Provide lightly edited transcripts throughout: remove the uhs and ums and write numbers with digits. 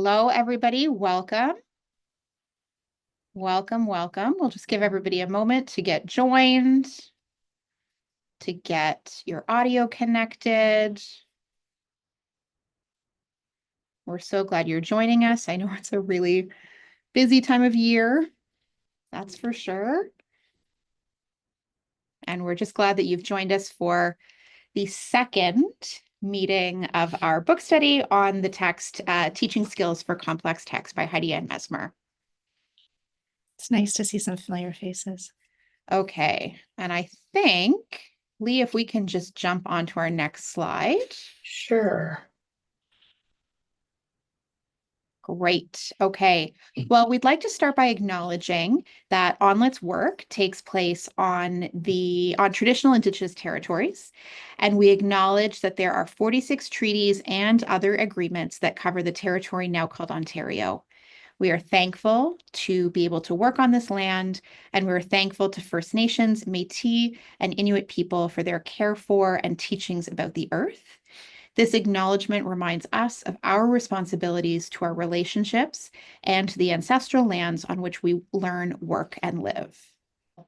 Hello, everybody. Welcome. Welcome. We'll just give everybody a moment to get joined, to get your audio connected. We're so glad you're joining us. I know it's a really busy time of year, that's for sure. And we're just glad that you've joined us for the second meeting of our book study on the text, Teaching Skills for Complex Text by Heidi Anne Mesmer. It's nice to see some familiar faces. Okay, and I think, Leigh, if we can just jump onto our next slide. Sure. Great. Okay. Well, we'd like to start by acknowledging that ONLit's work takes place on traditional Indigenous territories, and we acknowledge that there are 46 treaties and other agreements that cover the territory now called Ontario. We are thankful to be able to work on this land, and we're thankful to First Nations, Métis, and Inuit people for their care for and teachings about the earth. This acknowledgement reminds us of our responsibilities to our relationships and to the ancestral lands on which we learn, work, and live.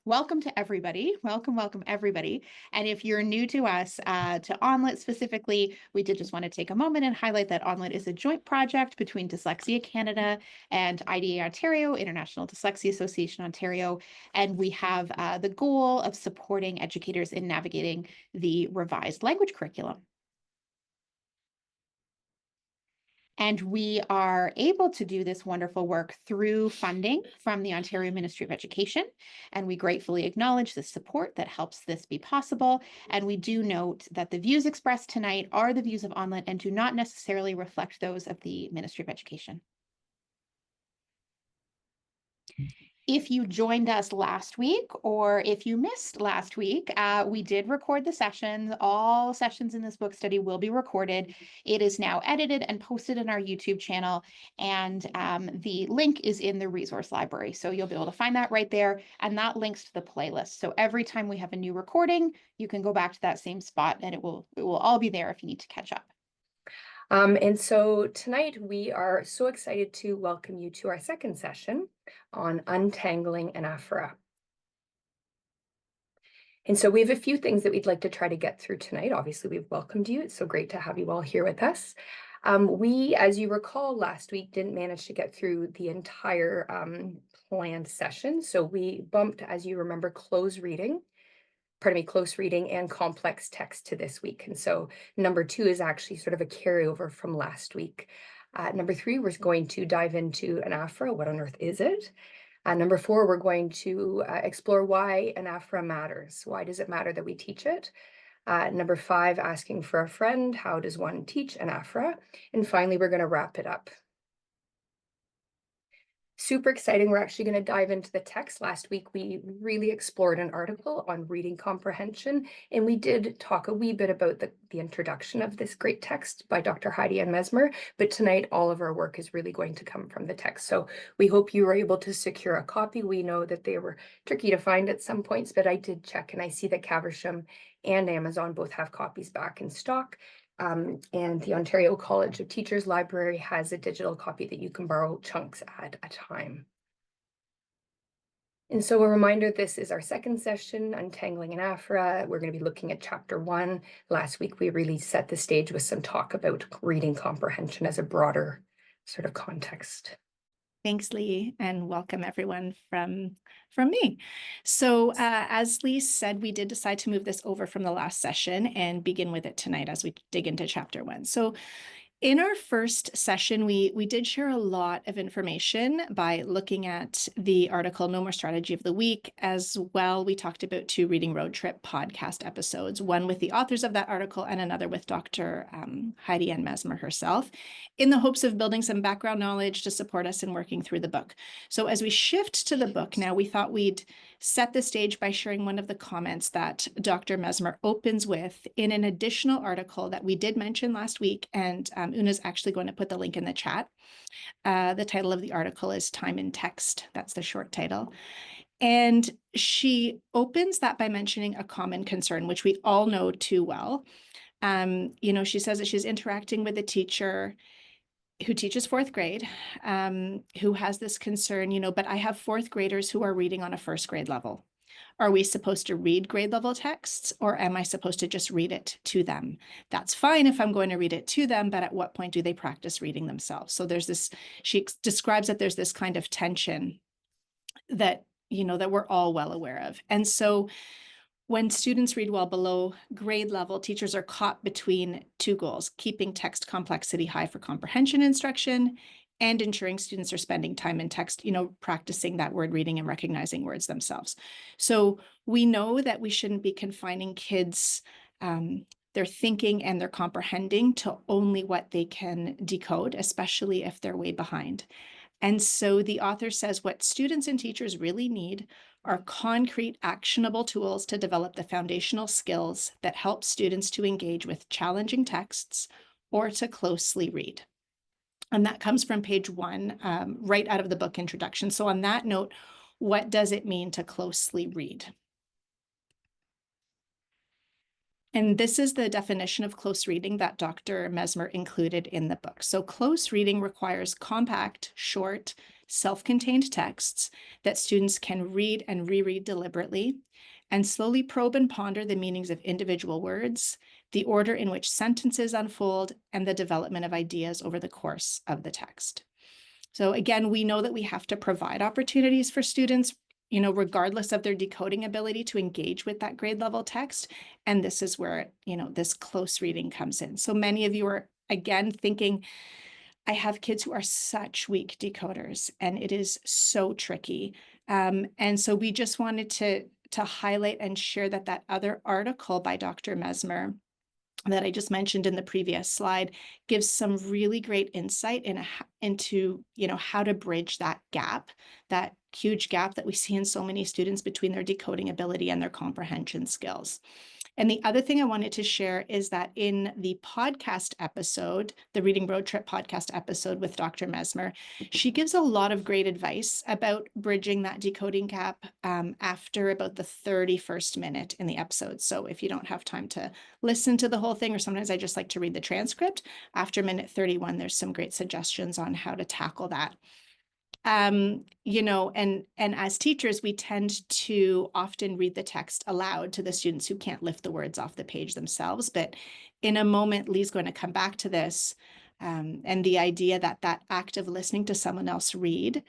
Welcome to everybody. Welcome, everybody. And if you're new to us, to ONLIT specifically, we did just want to take a moment and highlight that ONLIT is a joint project between Dyslexia Canada and IDA Ontario, International Dyslexia Association Ontario. And we have the goal of supporting educators in navigating the revised language curriculum. And we are able to do this wonderful work through funding from the Ontario Ministry of Education. And we gratefully acknowledge the support that helps this be possible. And we do note that the views expressed tonight are the views of ONLIT and do not necessarily reflect those of the Ministry of Education. If you joined us last week, or if you missed last week, we did record the sessions. All sessions in this book study will be recorded. It is now edited and posted in our YouTube channel, and the link is in the resource library. So you'll be able to find that right there, and that links to the playlist. So every time we have a new recording, you can go back to that same spot, and it will all be there if you need to catch up. And so tonight we are so excited to welcome you to our second session on untangling Anaphora. And so we have a few things that we'd like to try to get through tonight. Obviously, we've welcomed you. It's so great to have you all here with us. We, as you recall, last week didn't manage to get through the entire planned session. So we bumped, as you remember, close reading and complex text to this week. And so number 2 is actually sort of a carryover from last week. Number 3, we're going to dive into Anaphora. What on earth is it? Number 4, we're going to explore why Anaphora matters. Why does it matter that we teach it? Number 5, asking for a friend. How does one teach Anaphora? And finally, we're going to wrap it up. Super exciting. We're actually going to dive into the text. Last week, we really explored an article on reading comprehension, and we did talk a wee bit about the introduction of this great text by Dr. Heidi Anne Mesmer, but tonight all of our work is really going to come from the text. So we hope you were able to secure a copy. We know that they were tricky to find at some points, but I did check, and I see that Caversham and Amazon both have copies back in stock. And the Ontario College of Teachers Library has a digital copy that you can borrow chunks at a time. And so a reminder, this is our second session, Untangling Anaphora. We're going to be looking at chapter 1. Last week, we really set the stage with some talk about reading comprehension as a broader sort of context. Thanks, Leigh, and welcome everyone from me. So as Leigh said, we did decide to move this over from the last session and begin with it tonight as we dig into chapter 1. So in our first session, we did share a lot of information by looking at the article No More Strategy of the Week. As well, we talked about 2 Reading Road Trip podcast episodes, one with the authors of that article and another with Dr. Heidi Anne Mesmer herself, in the hopes of building some background knowledge to support us in working through the book. So as we shift to the book now, we thought we'd set the stage by sharing one of the comments that Dr. Mesmer opens with in an additional article that we did mention last week, and Una's actually going to put the link in the chat. The title of the article is Time in Text. That's the short title. And she opens that by mentioning a common concern, which we all know too well. She says that she's interacting with a teacher who teaches fourth grade, who has this concern, but I have fourth graders who are reading on a first grade level. Are we supposed to read grade level texts, or am I supposed to just read it to them? That's fine if I'm going to read it to them, but at what point do they practice reading themselves? So there's this, she describes that there's this kind of tension that, that we're all well aware of. And so when students read well below grade level, teachers are caught between two goals: keeping text complexity high for comprehension instruction and ensuring students are spending time in text, practicing that word reading and recognizing words themselves. So we know that we shouldn't be confining kids, their thinking and their comprehending to only what they can decode, especially if they're way behind. And so the author says what students and teachers really need are concrete, actionable tools to develop the foundational skills that help students to engage with challenging texts or to closely read. And that comes from page 1, right out of the book introduction. So on that note, what does it mean to closely read? And this is the definition of close reading that Dr. Mesmer included in the book. So close reading requires compact, short, self-contained texts that students can read and reread deliberately and slowly probe and ponder the meanings of individual words, the order in which sentences unfold, and the development of ideas over the course of the text. So again, we know that we have to provide opportunities for students, regardless of their decoding ability, to engage with that grade level text. And this is where, this close reading comes in. So many of you are, again, thinking, I have kids who are such weak decoders, and it is so tricky. And so we just wanted to highlight and share that other article by Dr. Mesmer that I just mentioned in the previous slide gives some really great insight into how to bridge that gap, that huge gap that we see in so many students between their decoding ability and their comprehension skills. And the other thing I wanted to share is that in the podcast episode, the Reading Road Trip podcast episode with Dr. Mesmer, she gives a lot of great advice about bridging that decoding gap after about the 31st minute in the episode. So if you don't have time to listen to the whole thing, or sometimes I just like to read the transcript, after minute 31, there's some great suggestions on how to tackle that. And as teachers, we tend to often read the text aloud to the students who can't lift the words off the page themselves. But in a moment, Leigh's going to come back to this, and the idea that act of listening to someone else read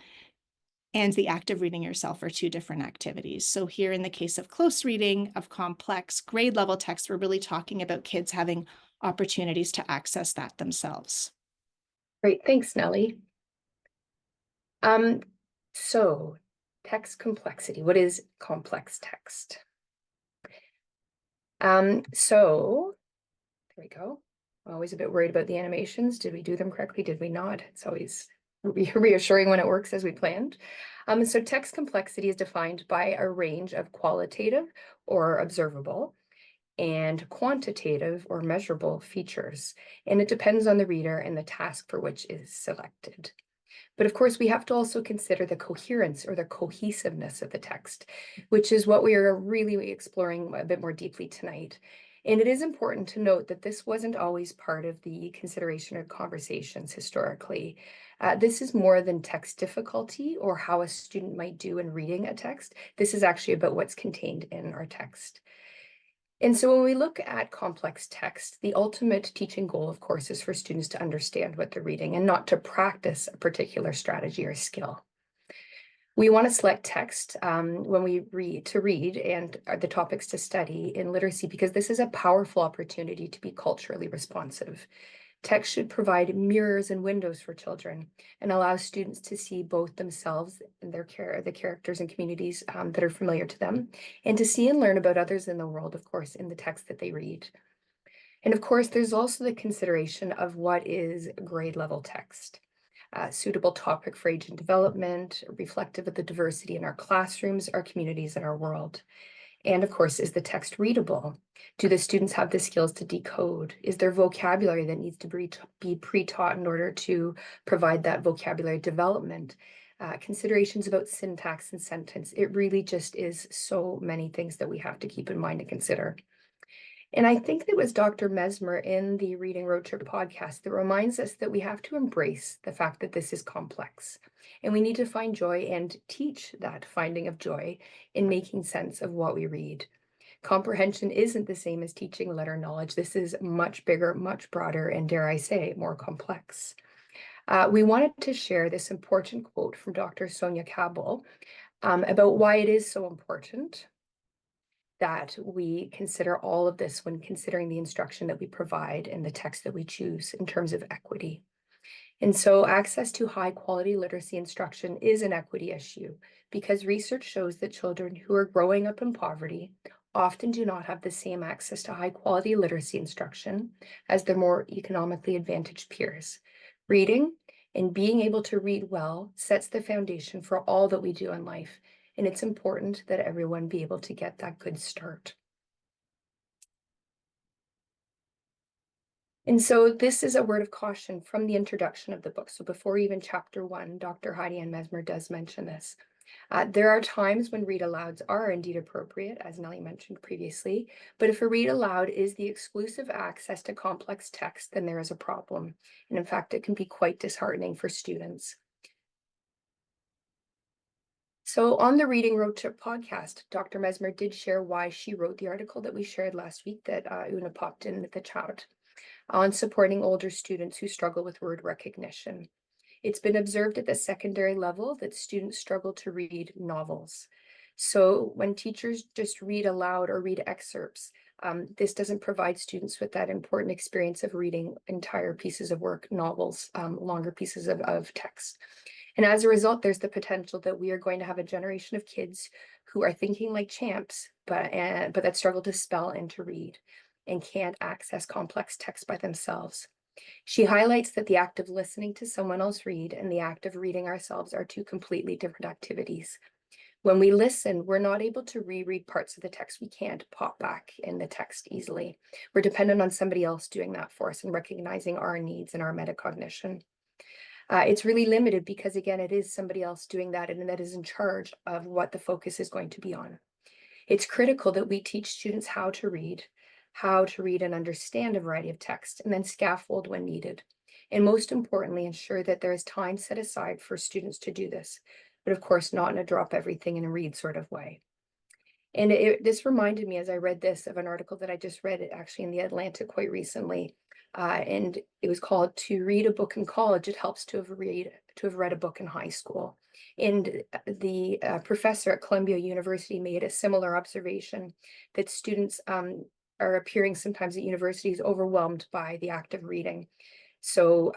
and the act of reading yourself are two different activities. So here in the case of close reading of complex grade level text, we're really talking about kids having opportunities to access that themselves. Great, thanks, Nellie. So text complexity. What is complex text? So there we go. I'm always a bit worried about the animations. Did we do them correctly? Did we not? It's always reassuring when it works as we planned. So text complexity is defined by a range of qualitative or observable and quantitative or measurable features, and it depends on the reader and the task for which is selected. But of course, we have to also consider the coherence or the cohesiveness of the text, which is what we are really exploring a bit more deeply tonight. And it is important to note that this wasn't always part of the consideration or conversations historically. This is more than text difficulty or how a student might do in reading a text. This is actually about what's contained in our text. And so when we look at complex text, the ultimate teaching goal, of course, is for students to understand what they're reading and not to practice a particular strategy or skill. We want to select text when we read and the topics to study in literacy, because this is a powerful opportunity to be culturally responsive. Text should provide mirrors and windows for children and allow students to see both themselves and the characters and communities that are familiar to them, and to see and learn about others in the world, of course, in the text that they read. And of course, there's also the consideration of what is grade level text. Suitable topic for age and development, reflective of the diversity in our classrooms, our communities, and our world. And of course, is the text readable? Do the students have the skills to decode? Is there vocabulary that needs to be pre-taught in order to provide that vocabulary development? Considerations about syntax and sentence. It really just is so many things that we have to keep in mind and consider. And I think it was Dr. Mesmer in the Reading Road Trip podcast that reminds us that we have to embrace the fact that this is complex, and we need to find joy and teach that finding of joy in making sense of what we read. Comprehension isn't the same as teaching letter knowledge. This is much bigger, much broader, and dare I say, more complex. We wanted to share this important quote from Dr. Sonia Cabell about why it is so important that we consider all of this when considering the instruction that we provide and the text that we choose in terms of equity. And so access to high quality literacy instruction is an equity issue because research shows that children who are growing up in poverty often do not have the same access to high quality literacy instruction as their more economically advantaged peers. Reading and being able to read well sets the foundation for all that we do in life, and it's important that everyone be able to get that good start. And so this is a word of caution from the introduction of the book. So before even chapter 1, Dr. Heidi Anne Mesmer does mention this. There are times when read alouds are indeed appropriate, as Nellie mentioned previously, but if a read aloud is the exclusive access to complex text, then there is a problem. And in fact, it can be quite disheartening for students. So on the Reading Road Trip podcast, Dr. Mesmer did share why she wrote the article that we shared last week that Una popped in the chat on supporting older students who struggle with word recognition. It's been observed at the secondary level that students struggle to read novels. So when teachers just read aloud or read excerpts, this doesn't provide students with that important experience of reading entire pieces of work, novels, longer pieces of text. And as a result, there's the potential that we are going to have a generation of kids who are thinking like champs, but that struggle to spell and to read and can't access complex text by themselves. She highlights that the act of listening to someone else read and the act of reading ourselves are two completely different activities. When we listen, we're not able to reread parts of the text. We can't pop back in the text easily. We're dependent on somebody else doing that for us and recognizing our needs and our metacognition. It's really limited because, again, it is somebody else doing that and that is in charge of what the focus is going to be on. It's critical that we teach students how to read and understand a variety of text, and then scaffold when needed. And most importantly, ensure that there is time set aside for students to do this, but of course, not in a drop everything and read sort of way. And this reminded me as I read this of an article that I just read actually in the Atlantic quite recently. And it was called "To Read a Book in College, It Helps to have read a book in high school." And the professor at Columbia University made a similar observation that students are appearing sometimes at universities overwhelmed by the act of reading. So,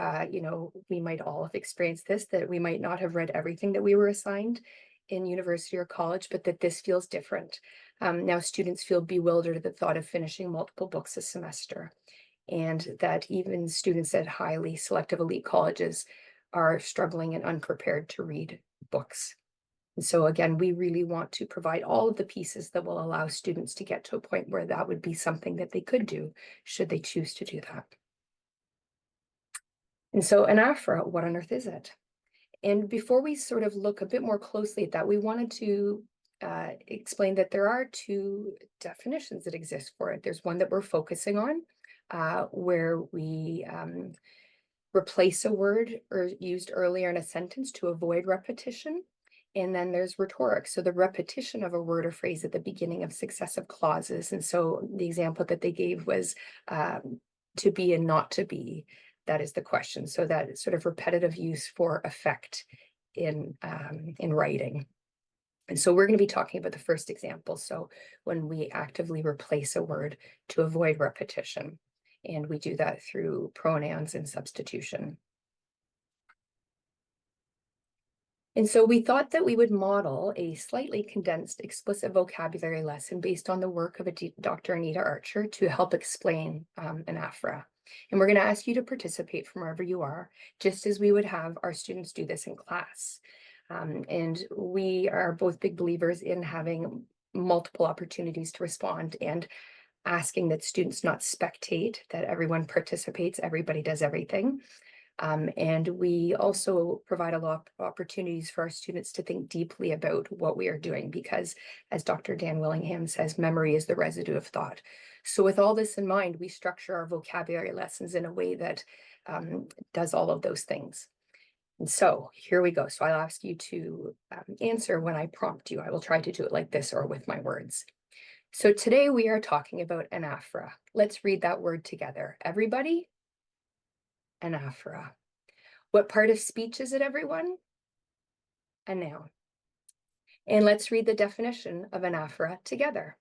we might all have experienced this, that we might not have read everything that we were assigned in university or college, but that this feels different. Now students feel bewildered at the thought of finishing multiple books a semester, and that even students at highly selective elite colleges are struggling and unprepared to read books. And so again, we really want to provide all of the pieces that will allow students to get to a point where that would be something that they could do, should they choose to do that. And so Anaphora, what on earth is it? And before we sort of look a bit more closely at that, we wanted to explain that there are two definitions that exist for it. There's one that we're focusing on, where we replace a word or used earlier in a sentence to avoid repetition. And then there's rhetoric, so the repetition of a word or phrase at the beginning of successive clauses. And so the example that they gave was to be and not to be. That is the question. So that sort of repetitive use for effect in writing. And so we're going to be talking about the first example. So when we actively replace a word to avoid repetition, and we do that through pronouns and substitution. And so we thought that we would model a slightly condensed explicit vocabulary lesson based on the work of Dr. Anita Archer to help explain Anaphora. And we're going to ask you to participate from wherever you are, just as we would have our students do this in class. And we are both big believers in having multiple opportunities to respond and asking that students not spectate, that everyone participates, everybody does everything. And we also provide a lot of opportunities for our students to think deeply about what we are doing, because as Dr. Dan Willingham says, memory is the residue of thought. So with all this in mind, we structure our vocabulary lessons in a way that does all of those things. And so here we go. So I'll ask you to answer when I prompt you. I will try to do it like this or with my words. So today we are talking about anaphora. Let's read that word together. Everybody? Anaphora. What part of speech is it, everyone? A noun. And let's read the definition of anaphora together.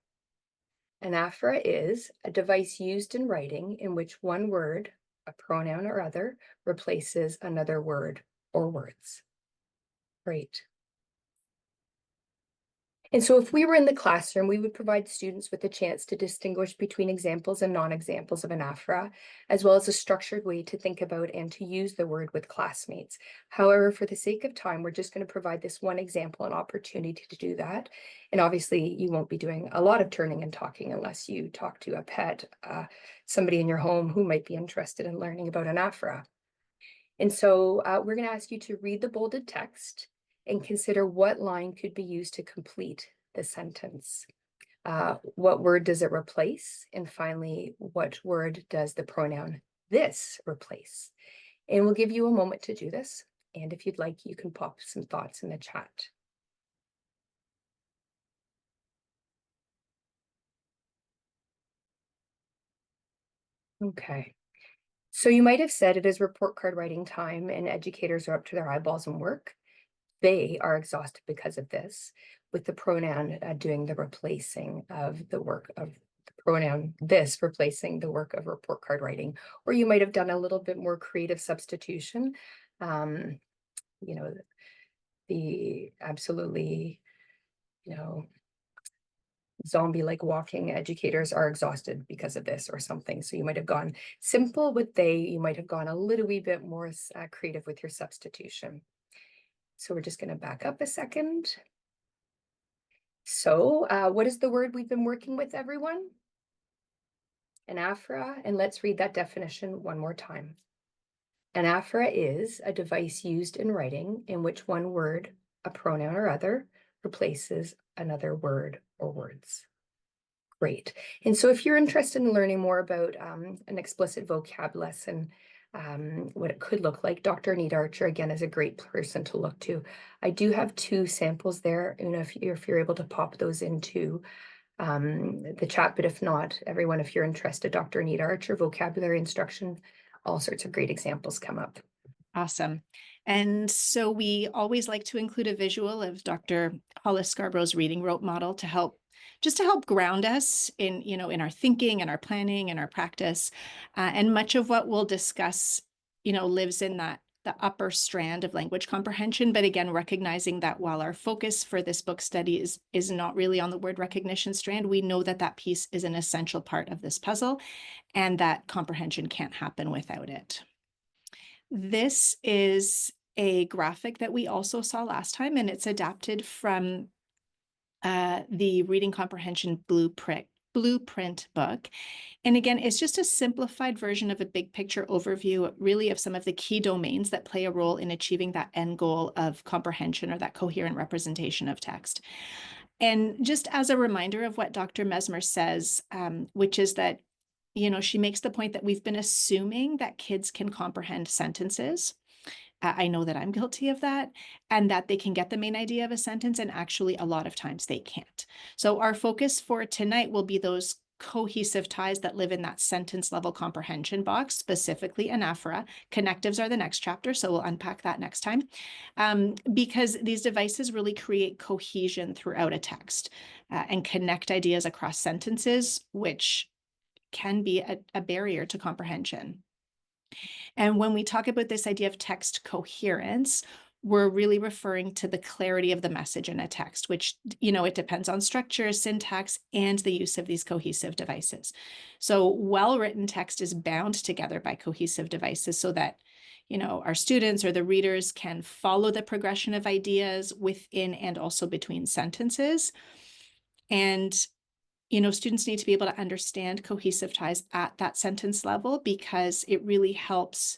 Anaphora is a device used in writing in which one word, a pronoun or other, replaces another word or words. Great. And so if we were in the classroom, we would provide students with a chance to distinguish between examples and non-examples of anaphora, as well as a structured way to think about and to use the word with classmates. However, for the sake of time, we're just going to provide this one example and opportunity to do that. And obviously, you won't be doing a lot of turning and talking unless you talk to a pet, somebody in your home who might be interested in learning about anaphora. And so we're going to ask you to read the bolded text and consider what line could be used to complete the sentence. What word does it replace? And finally, what word does the pronoun this replace? And we'll give you a moment to do this. And if you'd like, you can pop some thoughts in the chat. Okay. So you might have said it is report card writing time and educators are up to their eyeballs in work. They are exhausted because of this, with the pronoun doing the replacing of the work of the pronoun this replacing the work of report card writing. Or you might have done a little bit more creative substitution. You know, the absolutely, zombie-like walking educators are exhausted because of this or something. So you might have gone simple with they, you might have gone a little wee bit more creative with your substitution. So we're just going to back up a second. So what is the word we've been working with, everyone? Anaphora, and let's read that definition one more time. Anaphora is a device used in writing in which one word, a pronoun or other, replaces another word or words. Great. And so if you're interested in learning more about an explicit vocab lesson, what it could look like, Dr. Anita Archer, again, is a great person to look to. I do have 2 samples there, and if you're able to pop those into the chat, but if not, everyone, if you're interested, Dr. Anita Archer, vocabulary instruction, all sorts of great examples come up. Awesome. And so we always like to include a visual of Dr. Hollis Scarborough's reading rope model to help ground us in, in our thinking and our planning and our practice. And much of what we'll discuss, lives in the upper strand of language comprehension. But again, recognizing that while our focus for this book study is not really on the word recognition strand, we know that that piece is an essential part of this puzzle and that comprehension can't happen without it. This is a graphic that we also saw last time, and it's adapted from the Reading Comprehension Blueprint book. And again, it's just a simplified version of a big picture overview, really, of some of the key domains that play a role in achieving that end goal of comprehension or that coherent representation of text. And just as a reminder of what Dr. Mesmer says, which is that she makes the point that we've been assuming that kids can comprehend sentences. I know that I'm guilty of that, and that they can get the main idea of a sentence, and actually a lot of times they can't. So our focus for tonight will be those cohesive ties that live in that sentence level comprehension box, specifically anaphora. Connectives are the next chapter, so we'll unpack that next time, because these devices really create cohesion throughout a text and connect ideas across sentences, which can be a barrier to comprehension. And when we talk about this idea of text coherence, we're really referring to the clarity of the message in a text, which, it depends on structure, syntax, and the use of these cohesive devices. So well-written text is bound together by cohesive devices so that, our students or the readers can follow the progression of ideas within and also between sentences. And students need to be able to understand cohesive ties at that sentence level because it really helps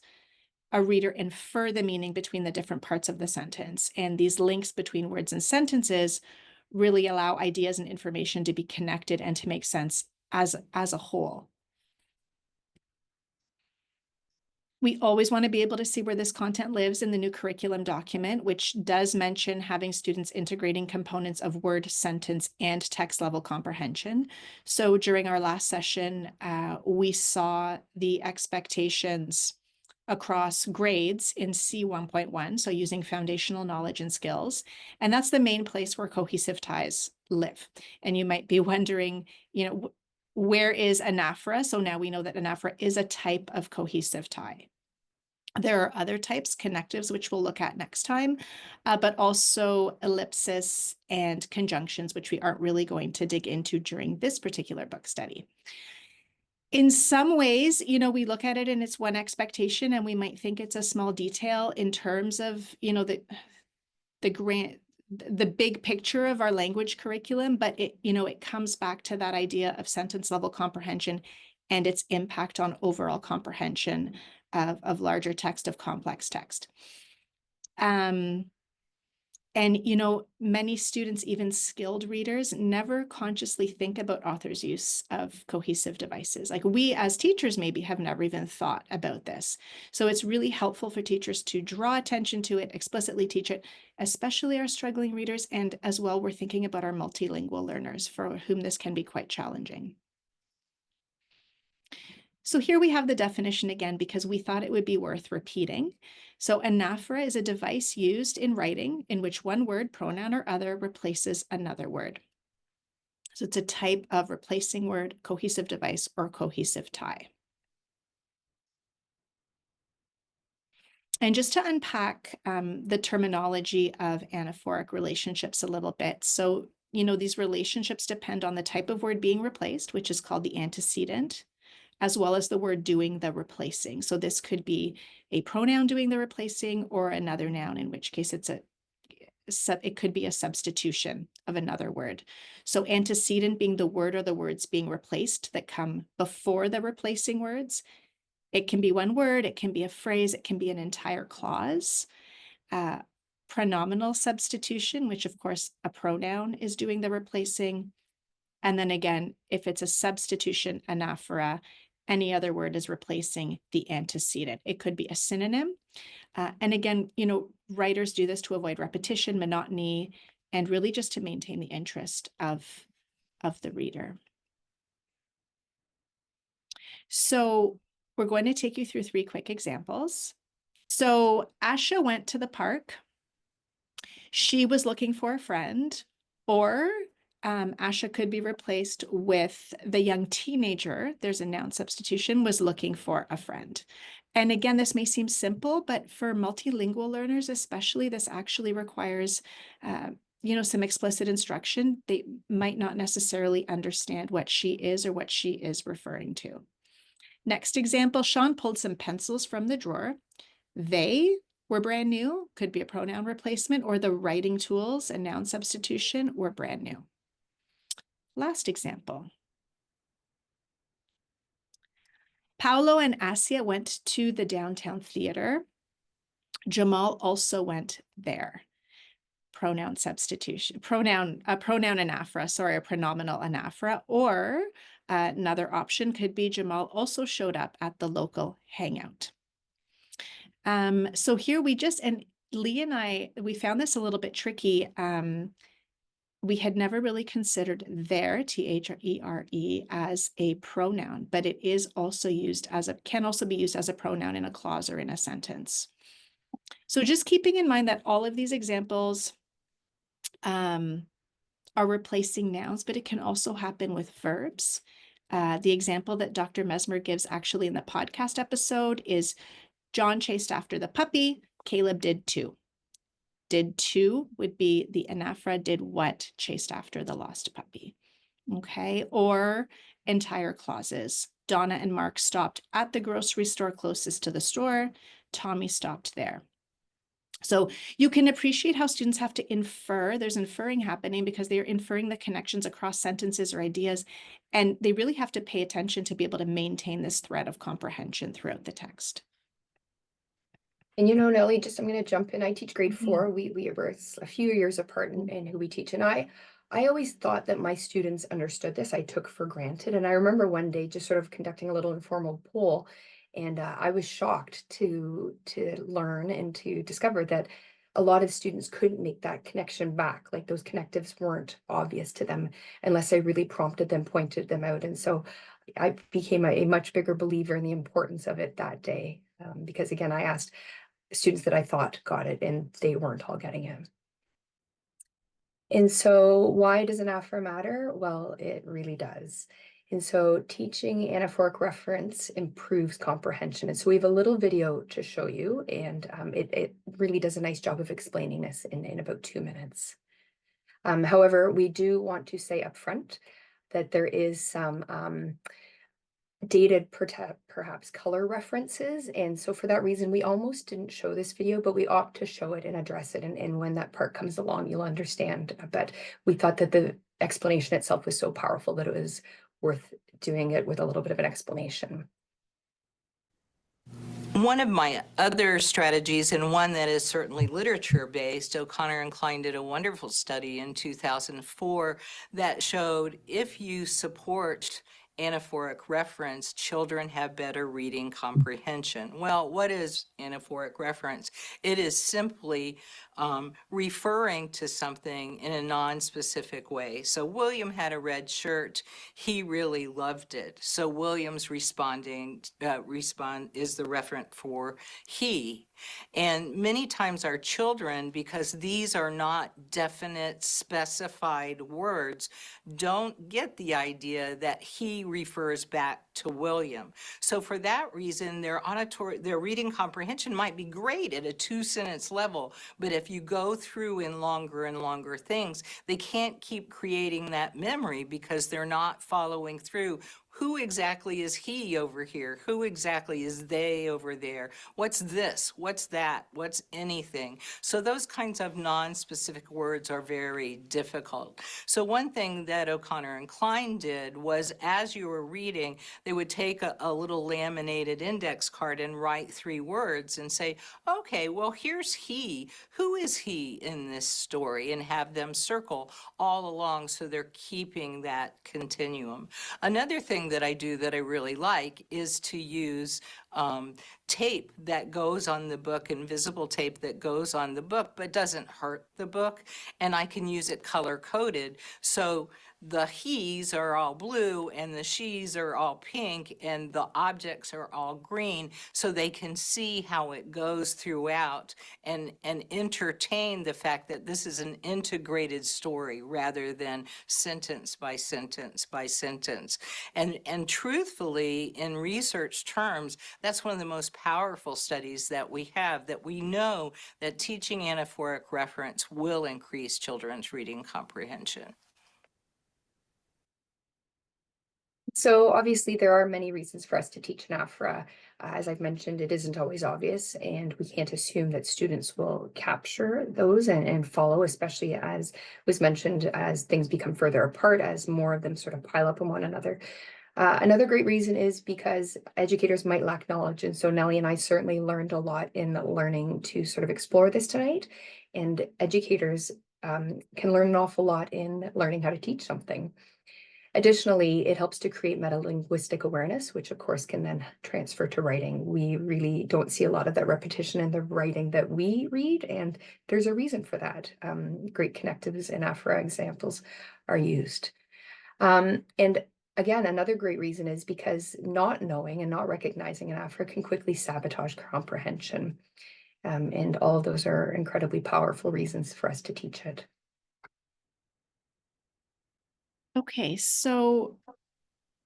a reader infer the meaning between the different parts of the sentence. And these links between words and sentences really allow ideas and information to be connected and to make sense as a whole. We always want to be able to see where this content lives in the new curriculum document, which does mention having students integrating components of word, sentence, and text level comprehension. So during our last session, we saw the expectations across grades in C1.1, so using foundational knowledge and skills. And that's the main place where cohesive ties live. And you might be wondering, where is Anaphora? So now we know that Anaphora is a type of cohesive tie. There are other types, connectives, which we'll look at next time, but also ellipsis and conjunctions, which we aren't really going to dig into during this particular book study. In some ways, we look at it and it's one expectation, and we might think it's a small detail in terms of, the big picture of our language curriculum, but it comes back to that idea of sentence level comprehension and its impact on overall comprehension of larger text, of complex text. And, many students, even skilled readers, never consciously think about authors' use of cohesive devices. Like we as teachers maybe have never even thought about this. So it's really helpful for teachers to draw attention to it, explicitly teach it, especially our struggling readers. And as well, we're thinking about our multilingual learners for whom this can be quite challenging. So here we have the definition again, because we thought it would be worth repeating. So anaphora is a device used in writing in which one word, pronoun, or other replaces another word. So it's a type of replacing word, cohesive device, or cohesive tie. And just to unpack the terminology of anaphoric relationships a little bit. So, these relationships depend on the type of word being replaced, which is called the antecedent, as well as the word doing the replacing. So this could be a pronoun doing the replacing or another noun, in which case it could be a substitution of another word. So antecedent being the word or the words being replaced that come before the replacing words. It can be one word, it can be a phrase, it can be an entire clause. Pronominal substitution, which of course a pronoun is doing the replacing. And then again, if it's a substitution, anaphora, any other word is replacing the antecedent. It could be a synonym. And again, writers do this to avoid repetition, monotony, and really just to maintain the interest of the reader. So we're going to take you through 3 quick examples. So Asha went to the park. She was looking for a friend, or Asha could be replaced with the young teenager. There's a noun substitution, was looking for a friend. And again, this may seem simple, but for multilingual learners especially, this actually requires some explicit instruction. They might not necessarily understand what she is or what she is referring to. Next example, Sean pulled some pencils from the drawer. They were brand new, could be a pronoun replacement, or the writing tools, a noun substitution, were brand new. Last example. Paolo and Asia went to the downtown theater. Jamal also went there. Pronoun substitution, a pronominal anaphora, or another option could be Jamal also showed up at the local hangout. So here and Leigh and I, we found this a little bit tricky. We had never really considered there, THERE, as a pronoun, but it is also can also be used as a pronoun in a clause or in a sentence. So just keeping in mind that all of these examples are replacing nouns, but it can also happen with verbs. The example that Dr. Mesmer gives actually in the podcast episode is John chased after the puppy, Caleb did too. Did too would be the anaphora, did what, chased after the lost puppy. Okay, or entire clauses. Donna and Mark stopped at the grocery store closest to the store. Tommy stopped there. So you can appreciate how students have to infer. There's inferring happening because they're inferring the connections across sentences or ideas, and they really have to pay attention to be able to maintain this thread of comprehension throughout the text. And Nellie, I'm going to jump in. I teach grade 4. We were a few years apart in who we teach. And I I always thought that my students understood this. I took for granted. And I remember one day just sort of conducting a little informal poll, and I was shocked to learn and to discover that a lot of students couldn't make that connection back. Like those connectives weren't obvious to them unless I really prompted them, pointed them out. And so I became a much bigger believer in the importance of it that day. Because again, I asked students that I thought got it, and they weren't all getting it. And so why does Anaphora matter? Well, it really does. And so teaching anaphoric reference improves comprehension. And so we have a little video to show you, and it really does a nice job of explaining this in about 2 minutes. However, we do want to say upfront that there is some dated perhaps color references. And so for that reason, we almost didn't show this video, but we opt to show it and address it. And when that part comes along, you'll understand. But we thought that the explanation itself was so powerful that it was worth doing it with a little bit of an explanation. One of my other strategies, and one that is certainly literature-based, O'Connor and Klein did a wonderful study in 2004 that showed if you support anaphoric reference, children have better reading comprehension. Well, what is anaphoric reference? It is simply referring to something in a non-specific way. So William had a red shirt. He really loved it. So William's is the referent for he. And many times our children, because these are not definite specified words, don't get the idea that he refers back to William. So for that reason, their reading comprehension might be great at a 2-sentence level, but if you go through in longer and longer things, they can't keep creating that memory because they're not following through. Who exactly is he over here? Who exactly is they over there? What's this? What's that? What's anything? So those kinds of non-specific words are very difficult. So one thing that O'Connor and Klein did was, as you were reading, they would take a little laminated index card and write 3 words and say, okay, well, here's he. Who is he in this story? And have them circle all along so they're keeping that continuum. Another thing that I do that I really like is to use tape that goes on the book, invisible tape that goes on the book, but doesn't hurt the book. And I can use it color-coded. So the he's are all blue and the she's are all pink and the objects are all green, so they can see how it goes throughout and entertain the fact that this is an integrated story rather than sentence by sentence by sentence. And truthfully, in research terms, that's one of the most powerful studies that we have, that we know that teaching anaphoric reference will increase children's reading comprehension. So obviously there are many reasons for us to teach Anaphora. As I've mentioned, it isn't always obvious, and we can't assume that students will capture those and follow, especially as was mentioned, as things become further apart, as more of them sort of pile up on one another. Another great reason is because educators might lack knowledge. And so Nellie and I certainly learned a lot in learning to sort of explore this tonight. And educators can learn an awful lot in learning how to teach something. Additionally, it helps to create meta-linguistic awareness, which of course can then transfer to writing. We really don't see a lot of that repetition in the writing that we read, and there's a reason for that. Great connectives and Anaphora examples are used. And again, another great reason is because not knowing and not recognizing Anaphora can quickly sabotage comprehension. And all of those are incredibly powerful reasons for us to teach it. Okay, so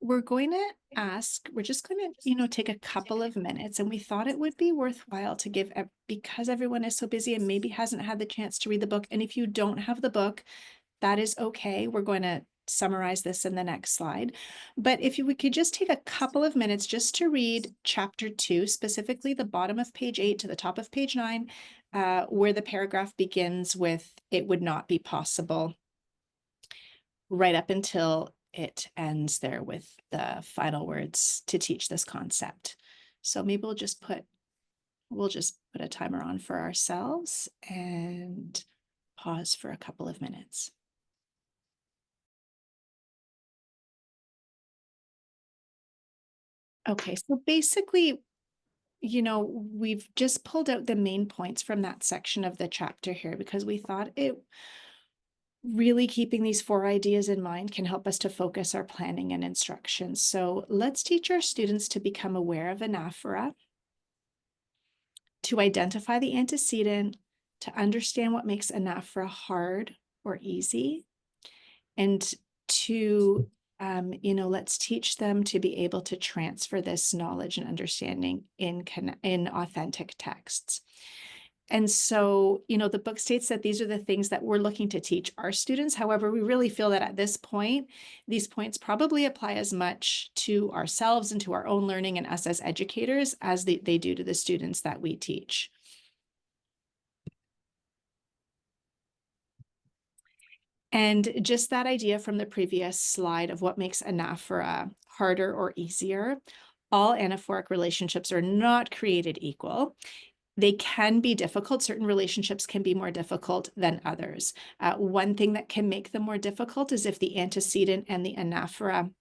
we're just going to, take a couple of minutes, and we thought it would be worthwhile to give, because everyone is so busy and maybe hasn't had the chance to read the book. And if you don't have the book, that is okay. We're going to summarize this in the next slide. But if we could just take a couple of minutes just to read chapter 2, specifically the bottom of page 8 to the top of page 9, where the paragraph begins with, "It would not be possible," right up until it ends there with the final words to teach this concept. So maybe we'll just put a timer on for ourselves and pause for a couple of minutes. Okay, so basically, we've just pulled out the main points from that section of the chapter here because we thought it really keeping these 4 ideas in mind can help us to focus our planning and instruction. So let's teach our students to become aware of anaphora, to identify the antecedent, to understand what makes anaphora hard or easy, and to let's teach them to be able to transfer this knowledge and understanding in authentic texts. And so, the book states that these are the things that we're looking to teach our students. However, we really feel that at this point, these points probably apply as much to ourselves and to our own learning and us as educators as they do to the students that we teach. And just that idea from the previous slide of what makes anaphora harder or easier, all anaphoric relationships are not created equal. They can be difficult. Certain relationships can be more difficult than others. One thing that can make them more difficult is if the antecedent and the anaphora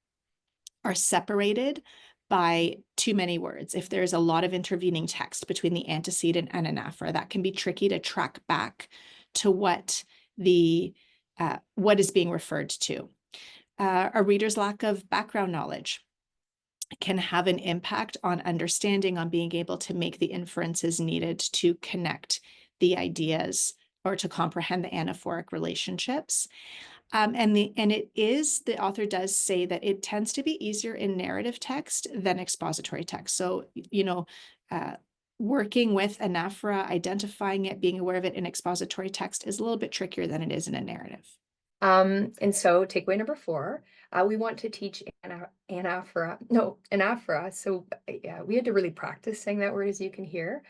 are separated by too many words. If there's a lot of intervening text between the antecedent and anaphora, that can be tricky to track back to what is being referred to. A reader's lack of background knowledge can have an impact on understanding, on being able to make the inferences needed to connect the ideas or to comprehend the anaphoric relationships. The author does say that it tends to be easier in narrative text than expository text. So, working with anaphora, identifying it, being aware of it in expository text is a little bit trickier than it is in a narrative. And so takeaway number 4, we want to teach anaphora. So yeah, we had to really practice saying that word, as you can hear,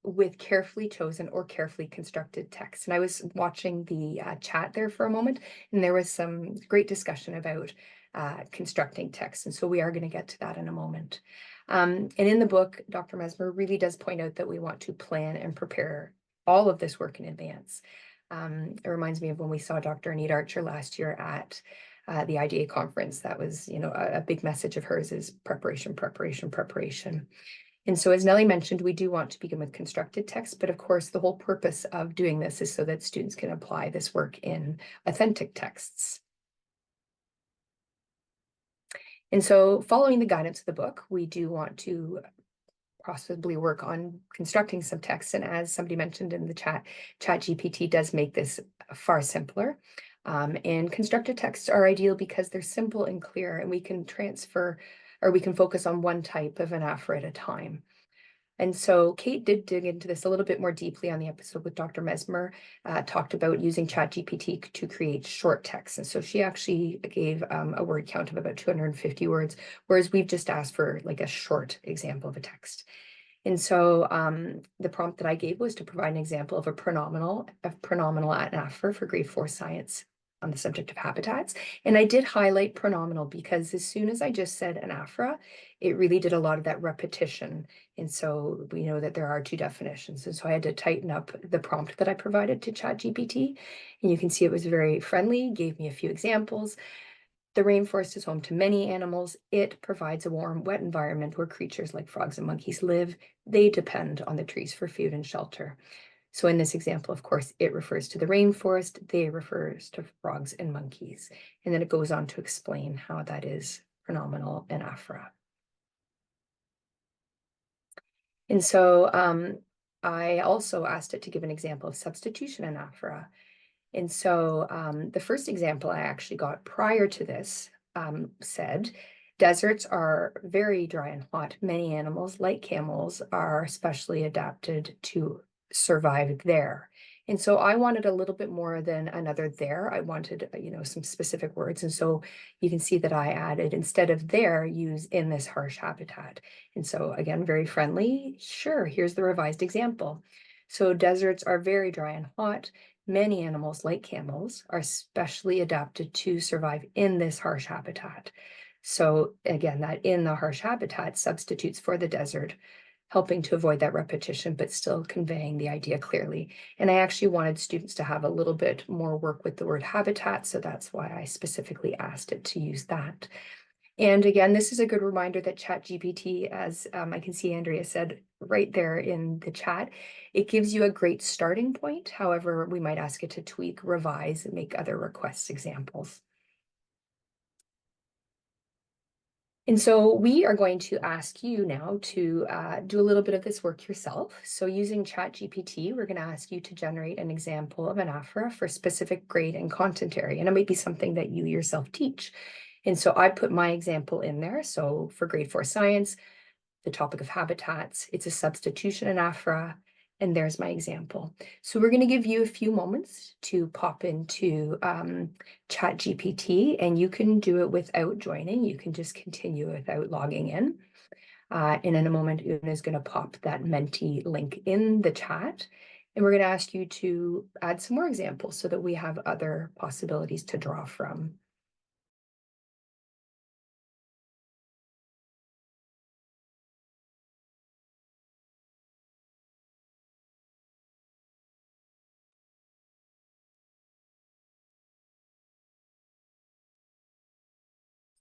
with carefully chosen or carefully constructed text. And I was watching the chat there for a moment, and there was some great discussion about constructing text. And so we are going to get to that in a moment. And in the book, Dr. Mesmer really does point out that we want to plan and prepare all of this work in advance. It reminds me of when we saw Dr. Anita Archer last year at the IDA conference. That was, a big message of hers is preparation, preparation, preparation. And so as Nellie mentioned, we do want to begin with constructed text, but of course, the whole purpose of doing this is so that students can apply this work in authentic texts. And so following the guidance of the book, we do want to possibly work on constructing some text. And as somebody mentioned in the chat, ChatGPT does make this far simpler. And constructed texts are ideal because they're simple and clear, and we can transfer, or we can focus on one type of anaphora at a time. And so Kate did dig into this a little bit more deeply on the episode with Dr. Mesmer, talked about using ChatGPT to create short text. And so she actually gave a word count of about 250 words, whereas we've just asked for like a short example of a text. And so the prompt that I gave was to provide an example of a pronominal anaphora for grade 4 science on the subject of habitats. And I did highlight pronominal because as soon as I just said anaphora, it really did a lot of that repetition. And so we know that there are 2 definitions. And so I had to tighten up the prompt that I provided to ChatGPT. And you can see it was very friendly, gave me a few examples. The rainforest is home to many animals. It provides a warm, wet environment where creatures like frogs and monkeys live. They depend on the trees for food and shelter. So in this example, of course, it refers to the rainforest. They refers to frogs and monkeys. And then it goes on to explain how that is pronominal anaphora. And so I also asked it to give an example of substitution anaphora. And so the first example I actually got prior to this said, deserts are very dry and hot. Many animals, like camels, are specially adapted to survive there. And so I wanted a little bit more than another there. I wanted, some specific words. And so you can see that I added, instead of there, use in this harsh habitat. And so again, very friendly. Sure, here's the revised example. So deserts are very dry and hot. Many animals, like camels, are specially adapted to survive in this harsh habitat. So again, that in the harsh habitat substitutes for the desert, helping to avoid that repetition, but still conveying the idea clearly. And I actually wanted students to have a little bit more work with the word habitat, so that's why I specifically asked it to use that. And again, this is a good reminder that ChatGPT, as I can see Andrea said right there in the chat, it gives you a great starting point. However, we might ask it to tweak, revise, and make other request examples. And so we are going to ask you now to do a little bit of this work yourself. So using ChatGPT, we're going to ask you to generate an example of anaphora for a specific grade and content area. And it might be something that you yourself teach. And so I put my example in there. So for grade 4 science, the topic of habitats, it's a substitution anaphora. And there's my example. So we're going to give you a few moments to pop into ChatGPT, and you can do it without joining. You can just continue without logging in. And in a moment, Una is going to pop that Menti link in the chat. And we're going to ask you to add some more examples so that we have other possibilities to draw from.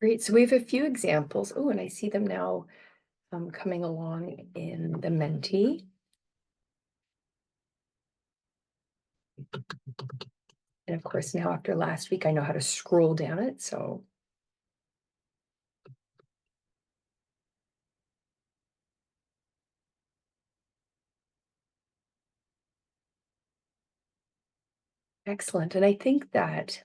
Great, so we have a few examples. Oh, and I see them now coming along in the Menti. And of course, now after last week, I know how to scroll down it, so. Excellent, and I think that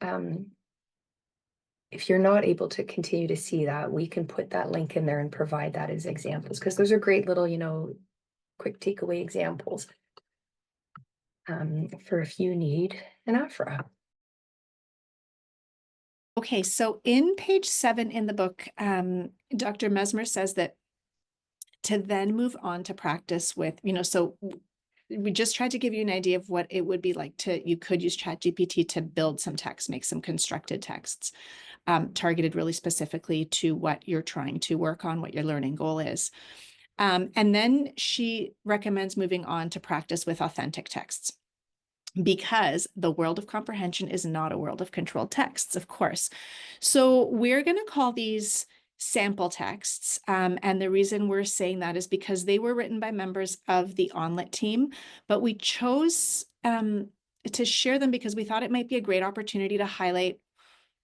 if you're not able to continue to see that, we can put that link in there and provide that as examples, because those are great little, quick takeaway examples for if you need an anaphora. Okay, so in page 7 in the book, Dr. Mesmer says that to then move on to practice with, so we just tried to give you an idea of what it would be like you could use ChatGPT to build some text, make some constructed texts, targeted really specifically to what you're trying to work on, what your learning goal is. And then she recommends moving on to practice with authentic texts, because the world of comprehension is not a world of controlled texts, of course. So we're going to call these sample texts. And the reason we're saying that is because they were written by members of the ONlit team, but we chose to share them because we thought it might be a great opportunity to highlight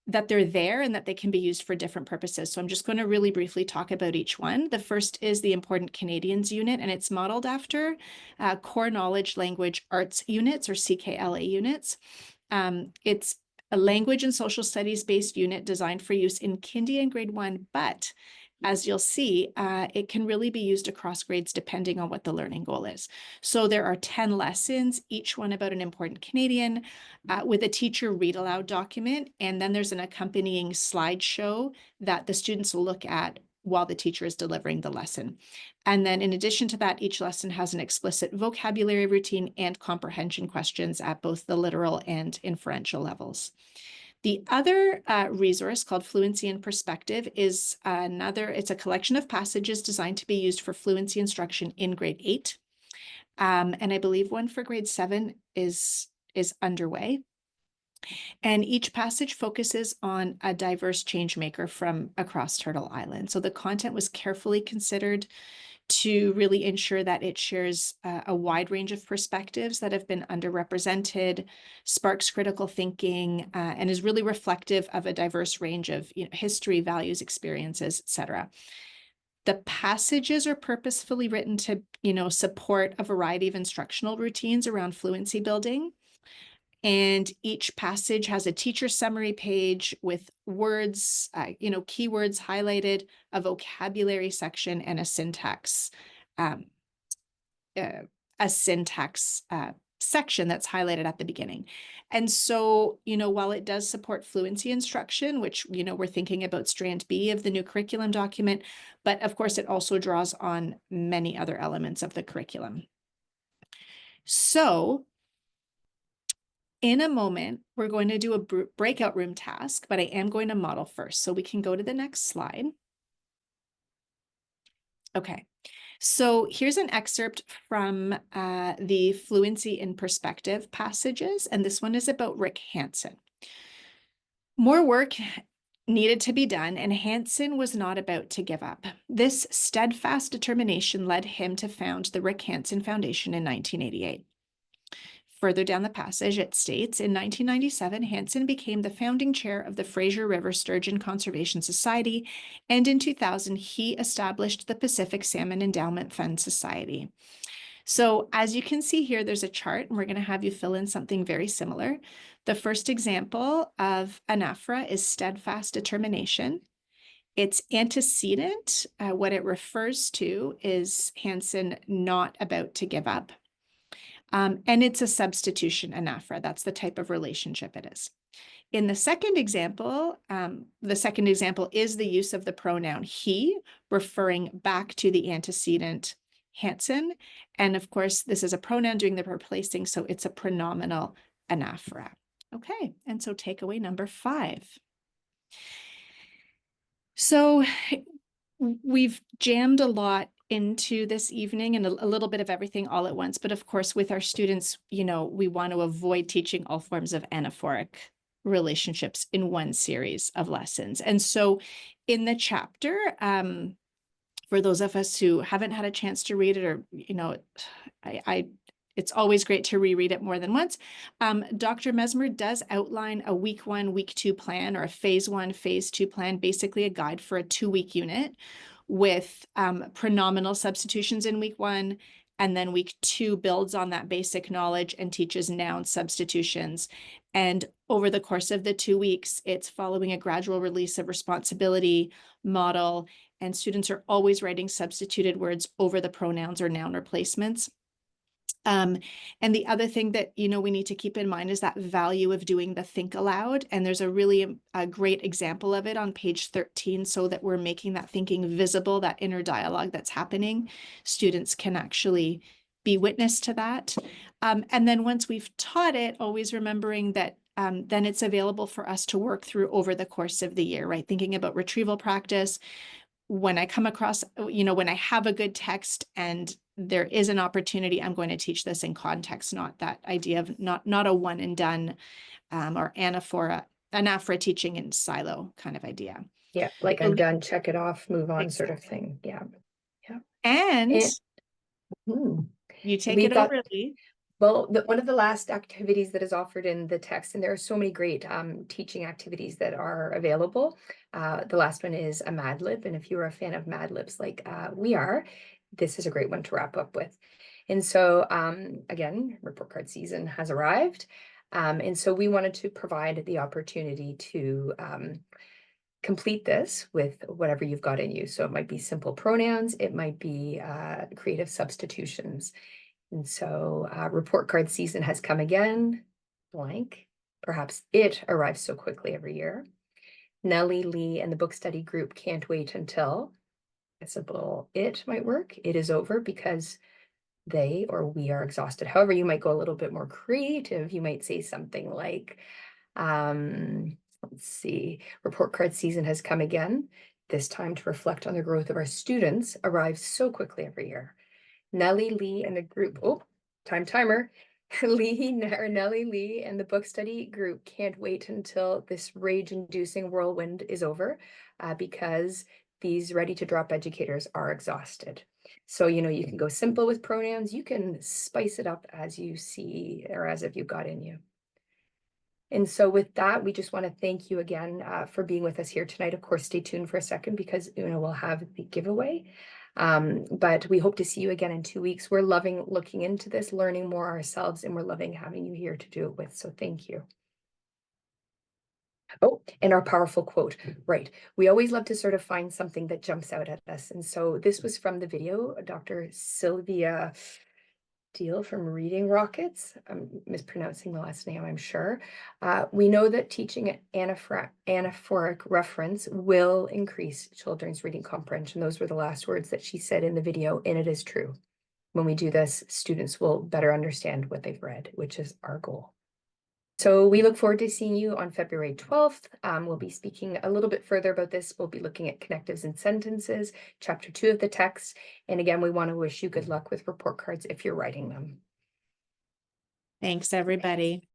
that they're there and that they can be used for different purposes. So I'm just going to really briefly talk about each one. The first is the Important Canadians unit, and it's modeled after Core Knowledge Language Arts units, or CKLA units. It's a language and social studies based unit designed for use in Kindy and grade 1, but as you'll see, it can really be used across grades depending on what the learning goal is. So there are 10 lessons, each one about an important Canadian, with a teacher read aloud document. And then there's an accompanying slideshow that the students will look at while the teacher is delivering the lesson. And then in addition to that, each lesson has an explicit vocabulary routine and comprehension questions at both the literal and inferential levels. The other resource, called Fluency in Perspective, is it's a collection of passages designed to be used for fluency instruction in grade 8. And I believe one for grade 7 is underway. And each passage focuses on a diverse change maker from across Turtle Island. So the content was carefully considered to really ensure that it shares a wide range of perspectives that have been underrepresented, sparks critical thinking, and is really reflective of a diverse range of history, values, experiences, etc. The passages are purposefully written to support a variety of instructional routines around fluency building. And each passage has a teacher summary page with words, keywords highlighted, a vocabulary section, and a syntax section that's highlighted at the beginning. And so, while it does support fluency instruction, which, we're thinking about strand B of the new curriculum document, but of course, it also draws on many other elements of the curriculum. So, in a moment, we're going to do a breakout room task, but I am going to model first. So we can go to the next slide. Okay, so here's an excerpt from the Fluency in Perspective passages, and this one is about Rick Hansen. More work needed to be done, and Hansen was not about to give up. This steadfast determination led him to found the Rick Hansen Foundation in 1988. Further down the passage, it states, in 1997, Hansen became the founding chair of the Fraser River Sturgeon Conservation Society, and in 2000, he established the Pacific Salmon Endowment Fund Society. So as you can see here, there's a chart, and we're going to have you fill in something very similar. The first example of anaphora is steadfast determination. Its antecedent, what it refers to, is Hansen not about to give up. And it's a substitution anaphora. That's the type of relationship it is. In the second example is the use of the pronoun he, referring back to the antecedent Hansen. And of course, this is a pronoun doing the replacing, so it's a pronominal anaphora. Okay, and so takeaway number 5. So we've jammed a lot into this evening and a little bit of everything all at once. But of course, with our students, you know, we want to avoid teaching all forms of anaphoric relationships in one series of lessons. And so in the chapter, for those of us who haven't had a chance to read it, or, you know, it's always great to reread it more than once. Dr. Mesmer does outline a week 1, week 2 plan, or a phase 1, phase 2 plan, basically a guide for a 2-week unit with pronominal substitutions in week 1, and then week 2 builds on that basic knowledge and teaches noun substitutions. And over the course of the 2 weeks, it's following a gradual release of responsibility model, and students are always writing substituted words over the pronouns or noun replacements. And the other thing that, you know, we need to keep in mind is that value of doing the think aloud. And there's a great example of it on page 13, so that we're making that thinking visible, that inner dialogue that's happening. Students can actually be witness to that. And then once we've taught it, always remembering that then it's available for us to work through over the course of the year, right? Thinking about retrieval practice. When I come across, you know, when I have a good text and there is an opportunity, I'm going to teach this in context, not that idea of not a one and done or anaphora teaching in silo kind of idea. Yeah, like I'm done, check it off, move on, sort of thing. Yeah. Yeah. And you take it over, Leigh. Well, one of the last activities that is offered in the text, and there are so many great teaching activities that are available. The last one is a Mad Lib. And if you're a fan of Mad Libs like we are, this is a great one to wrap up with. And so again, report card season has arrived. And so we wanted to provide the opportunity to complete this with whatever you've got in you. So it might be simple pronouns, it might be creative substitutions. And so report card season has come again, blank. Perhaps it arrives so quickly every year. Nellie, Leigh, and the book study group can't wait until, a simple it might work. It is over because they or we are exhausted. However, you might go a little bit more creative. You might say something like, let's see, report card season has come again. This time to reflect on the growth of our students arrives so quickly every year. Nellie, Leigh, and the group, timer. Nellie, Leigh, and the book study group can't wait until this rage-inducing whirlwind is over because these ready-to-drop educators are exhausted. So, you know, you can go simple with pronouns. You can spice it up as you see, or as if you've got in you. And so with that, we just want to thank you again for being with us here tonight. Of course, stay tuned for a second because, you know, we'll have the giveaway. But we hope to see you again in 2 weeks. We're loving looking into this, learning more ourselves, and we're loving having you here to do it with. So thank you. Oh, and our powerful quote, right. We always love to sort of find something that jumps out at us. And so this was from the video, Dr. Sylvia Deal from Reading Rockets. I'm mispronouncing the last name, I'm sure. We know that teaching anaphoric reference will increase children's reading comprehension. Those were the last words that she said in the video, and it is true. When we do this, students will better understand what they've read, which is our goal. So we look forward to seeing you on February 12th. We'll be speaking a little bit further about this. We'll be looking at connectives and sentences, chapter 2 of the text. And again, we want to wish you good luck with report cards if you're writing them. Thanks, everybody.